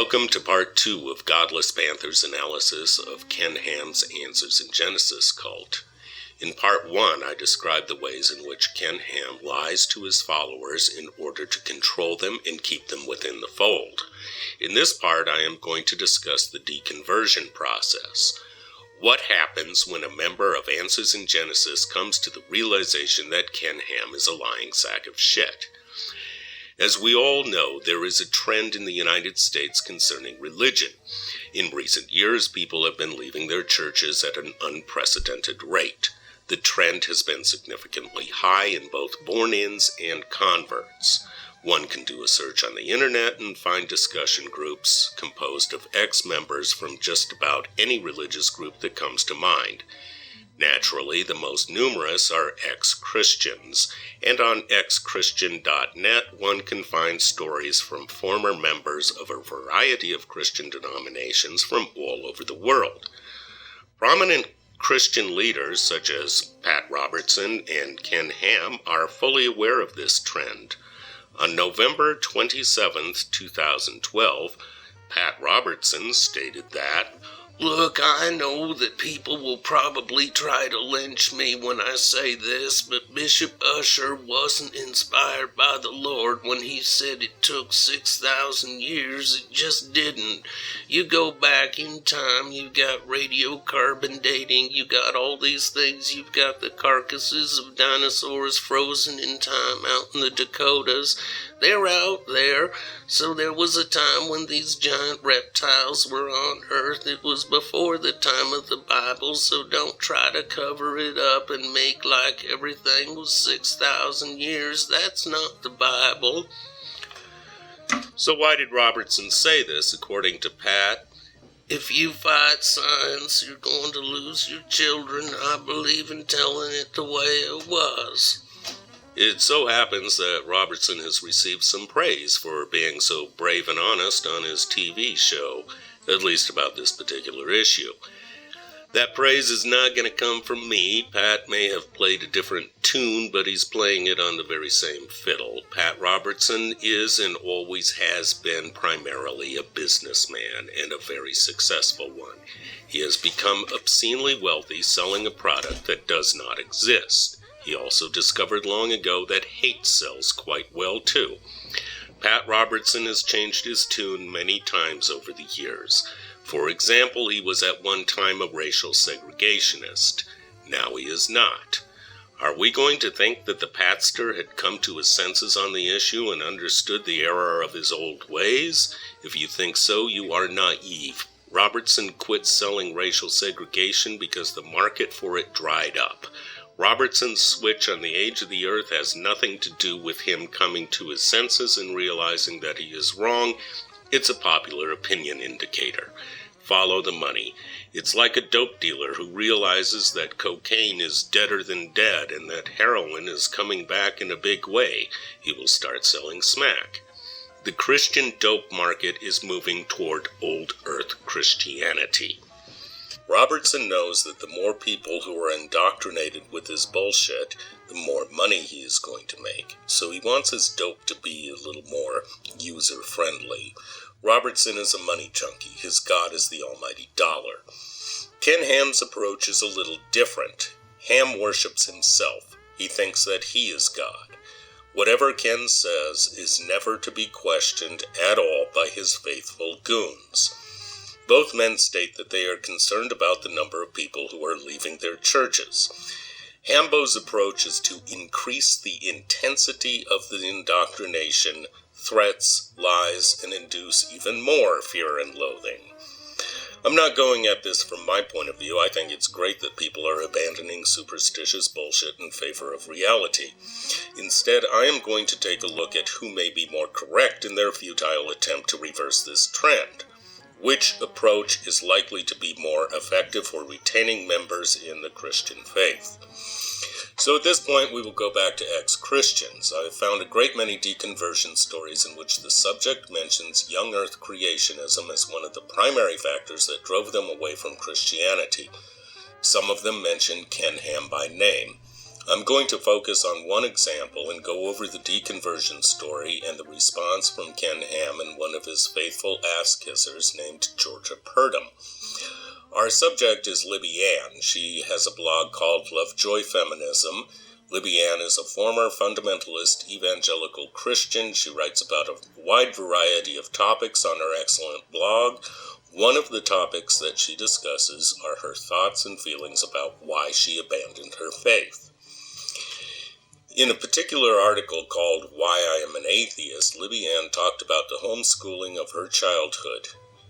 Welcome to part 2 of Godless Panther's analysis of Ken Ham's Answers in Genesis cult. In part 1, I described the ways in which Ken Ham lies to his followers in order to control them and keep them within the fold. In this part, I am going to discuss the deconversion process. What happens when a member of Answers in Genesis comes to the realization that Ken Ham is a lying sack of shit? As we all know, there is a trend in the United States concerning religion. In recent years, people have been leaving their churches at an unprecedented rate. The trend has been significantly high in both born-ins and converts. One can do a search on the internet and find discussion groups composed of ex-members from just about any religious group that comes to mind. Naturally, the most numerous are ex-Christians, and on xchristian.net one can find stories from former members of a variety of Christian denominations from all over the world. Prominent Christian leaders such as Pat Robertson and Ken Ham are fully aware of this trend. On November 27, 2012, Pat Robertson stated that, "Look, I know that people will probably try to lynch me when I say this, but Bishop Ussher wasn't inspired by the Lord when he said it took 6,000 years. It just didn't. You go back in time, you've got radiocarbon dating, you got all these things, you've got the carcasses of dinosaurs frozen in time out in the Dakotas. They're out there. So there was a time when these giant reptiles were on Earth. It was before the time of the Bible, so don't try to cover it up and make like everything was 6,000 years. That's not the Bible." So why did Robertson say this, according to Pat? "If you fight science, you're going to lose your children. I believe in telling it the way it was." It so happens that Robertson has received some praise for being so brave and honest on his TV show, at least about this particular issue. That praise is not going to come from me. Pat may have played a different tune, but he's playing it on the very same fiddle. Pat Robertson is and always has been primarily a businessman, and a very successful one. He has become obscenely wealthy selling a product that does not exist. He also discovered long ago that hate sells quite well, too. Pat Robertson has changed his tune many times over the years. For example, he was at one time a racial segregationist. Now he is not. Are we going to think that the Patster had come to his senses on the issue and understood the error of his old ways? If you think so, you are naive. Robertson quit selling racial segregation because the market for it dried up. Robertson's switch on the age of the earth has nothing to do with him coming to his senses and realizing that he is wrong. It's a popular opinion indicator. Follow the money. It's like a dope dealer who realizes that cocaine is deader than dead and that heroin is coming back in a big way. He will start selling smack. The Christian dope market is moving toward old earth Christianity. Robertson knows that the more people who are indoctrinated with his bullshit, the more money he is going to make. So he wants his dope to be a little more user-friendly. Robertson is a money junkie. His god is the almighty dollar. Ken Ham's approach is a little different. Ham worships himself. He thinks that he is God. Whatever Ken says is never to be questioned at all by his faithful goons. Both men state that they are concerned about the number of people who are leaving their churches. Hambo's approach is to increase the intensity of the indoctrination, threats, lies, and induce even more fear and loathing. I'm not going at this from my point of view. I think it's great that people are abandoning superstitious bullshit in favor of reality. Instead, I am going to take a look at who may be more correct in their futile attempt to reverse this trend. Which approach is likely to be more effective for retaining members in the Christian faith? So at this point, we will go back to ex-Christians. I have found a great many deconversion stories in which the subject mentions young earth creationism as one of the primary factors that drove them away from Christianity. Some of them mention Ken Ham by name. I'm going to focus on one example and go over the deconversion story and the response from Ken Ham and one of his faithful ass-kissers named Georgia Purdom. Our subject is Libby Ann. She has a blog called Lovejoy Feminism. Libby Ann is a former fundamentalist evangelical Christian. She writes about a wide variety of topics on her excellent blog. One of the topics that she discusses are her thoughts and feelings about why she abandoned her faith. In a particular article called Why I Am an Atheist, Libby Ann talked about the homeschooling of her childhood.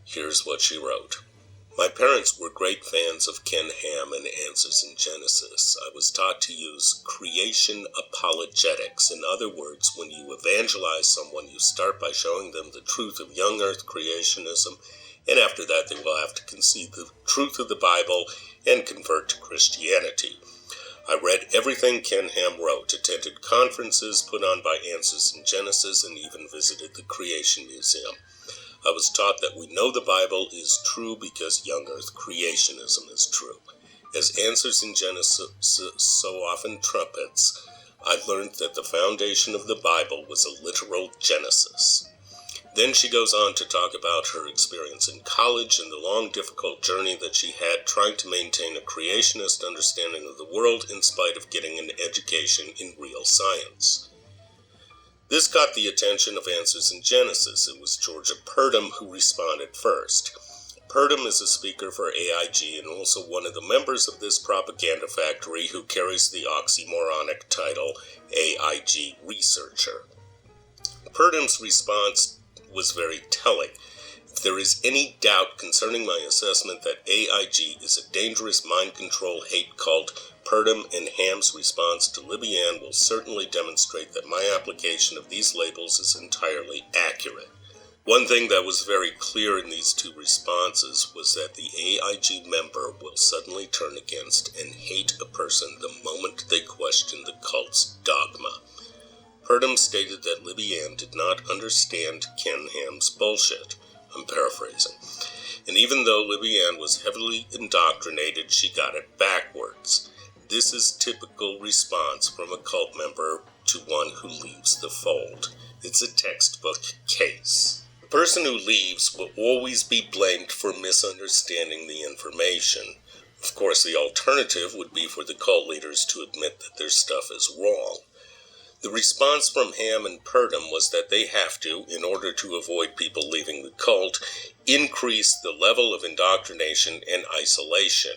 Here's what she wrote. My parents were great fans of Ken Ham and Answers in Genesis. I was taught to use creation apologetics. In other words, when you evangelize someone, you start by showing them the truth of young earth creationism, and after that they will have to concede the truth of the Bible and convert to Christianity. I read everything Ken Ham wrote, attended conferences put on by Answers in Genesis, and even visited the Creation Museum. I was taught that we know the Bible is true because young earth creationism is true. As Answers in Genesis so often trumpets, I learned that the foundation of the Bible was a literal Genesis. Then she goes on to talk about her experience in college and the long, difficult journey that she had trying to maintain a creationist understanding of the world in spite of getting an education in real science. This got the attention of Answers in Genesis. It was Georgia Purdom who responded first. Purdom is a speaker for AIG and also one of the members of this propaganda factory who carries the oxymoronic title AIG Researcher. Purdom's response was very telling. If there is any doubt concerning my assessment that AIG is a dangerous mind control hate cult, Purdom and Ham's response to Libby Ann will certainly demonstrate that my application of these labels is entirely accurate. One thing that was very clear in these two responses was that the AIG member will suddenly turn against and hate a person the moment they question the cult's dogma. Purdom stated that Libby Ann did not understand Ken Ham's bullshit. I'm paraphrasing. And even though Libby Ann was heavily indoctrinated, she got it backwards. This is typical response from a cult member to one who leaves the fold. It's a textbook case. The person who leaves will always be blamed for misunderstanding the information. Of course, the alternative would be for the cult leaders to admit that their stuff is wrong. The response from Ham and Purdom was that they have to, in order to avoid people leaving the cult, increase the level of indoctrination and isolation.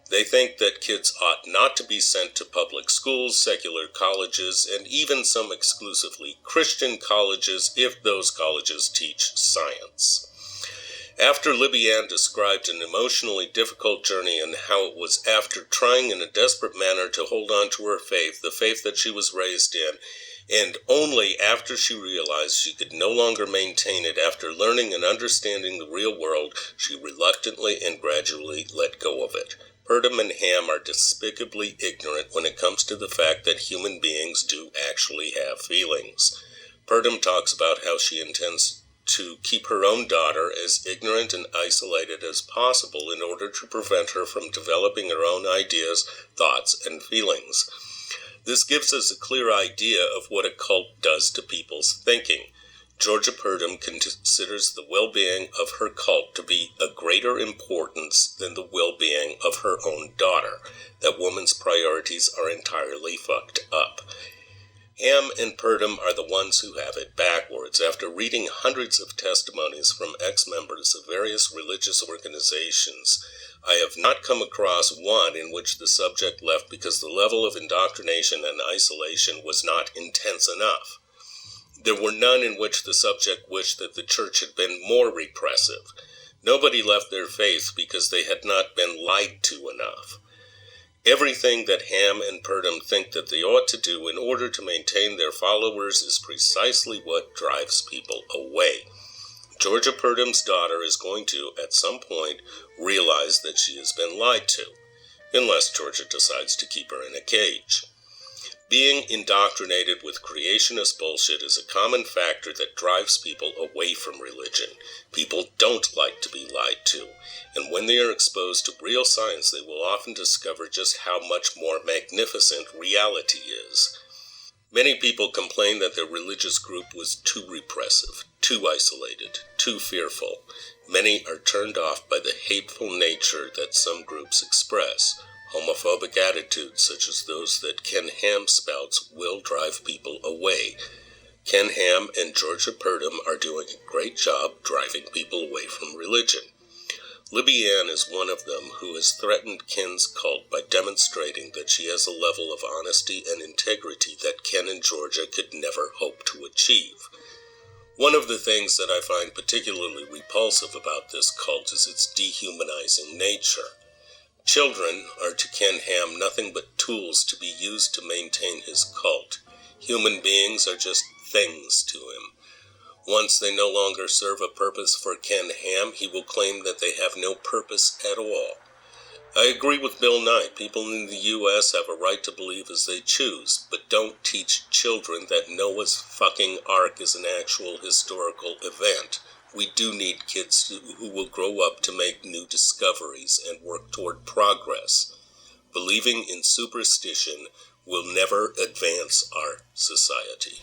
They think that kids ought not to be sent to public schools, secular colleges, and even some exclusively Christian colleges if those colleges teach science. After Libby Ann described an emotionally difficult journey and how it was after trying in a desperate manner to hold on to her faith, the faith that she was raised in, and only after she realized she could no longer maintain it after learning and understanding the real world, she reluctantly and gradually let go of it. Purdom and Ham are despicably ignorant when it comes to the fact that human beings do actually have feelings. Purdom talks about how she intends to keep her own daughter as ignorant and isolated as possible in order to prevent her from developing her own ideas, thoughts, and feelings. This gives us a clear idea of what a cult does to people's thinking. Georgia Purdom considers the well-being of her cult to be of greater importance than the well-being of her own daughter. That woman's priorities are entirely fucked up. Ham and Purdom are the ones who have it backwards. After reading hundreds of testimonies from ex-members of various religious organizations, I have not come across one in which the subject left because the level of indoctrination and isolation was not intense enough. There were none in which the subject wished that the church had been more repressive. Nobody left their faith because they had not been lied to enough. Everything that Ham and Purdom think that they ought to do in order to maintain their followers is precisely what drives people away. Georgia Purdom's daughter is going to, at some point, realize that she has been lied to, unless Georgia decides to keep her in a cage. Being indoctrinated with creationist bullshit is a common factor that drives people away from religion. People don't like to be lied to, and when they are exposed to real science, they will often discover just how much more magnificent reality is. Many people complain that their religious group was too repressive, too isolated, too fearful. Many are turned off by the hateful nature that some groups express. Homophobic attitudes such as those that Ken Ham spouts will drive people away. Ken Ham and Georgia Purdom are doing a great job driving people away from religion. Libby Ann is one of them who has threatened Ken's cult by demonstrating that she has a level of honesty and integrity that Ken and Georgia could never hope to achieve. One of the things that I find particularly repulsive about this cult is its dehumanizing nature. Children are to Ken Ham nothing but tools to be used to maintain his cult. Human beings are just things to him. Once they no longer serve a purpose for Ken Ham, he will claim that they have no purpose at all. I agree with Bill Nye. People in the U.S. have a right to believe as they choose, but don't teach children that Noah's fucking Ark is an actual historical event. We do need kids who will grow up to make new discoveries and work toward progress. Believing in superstition will never advance our society.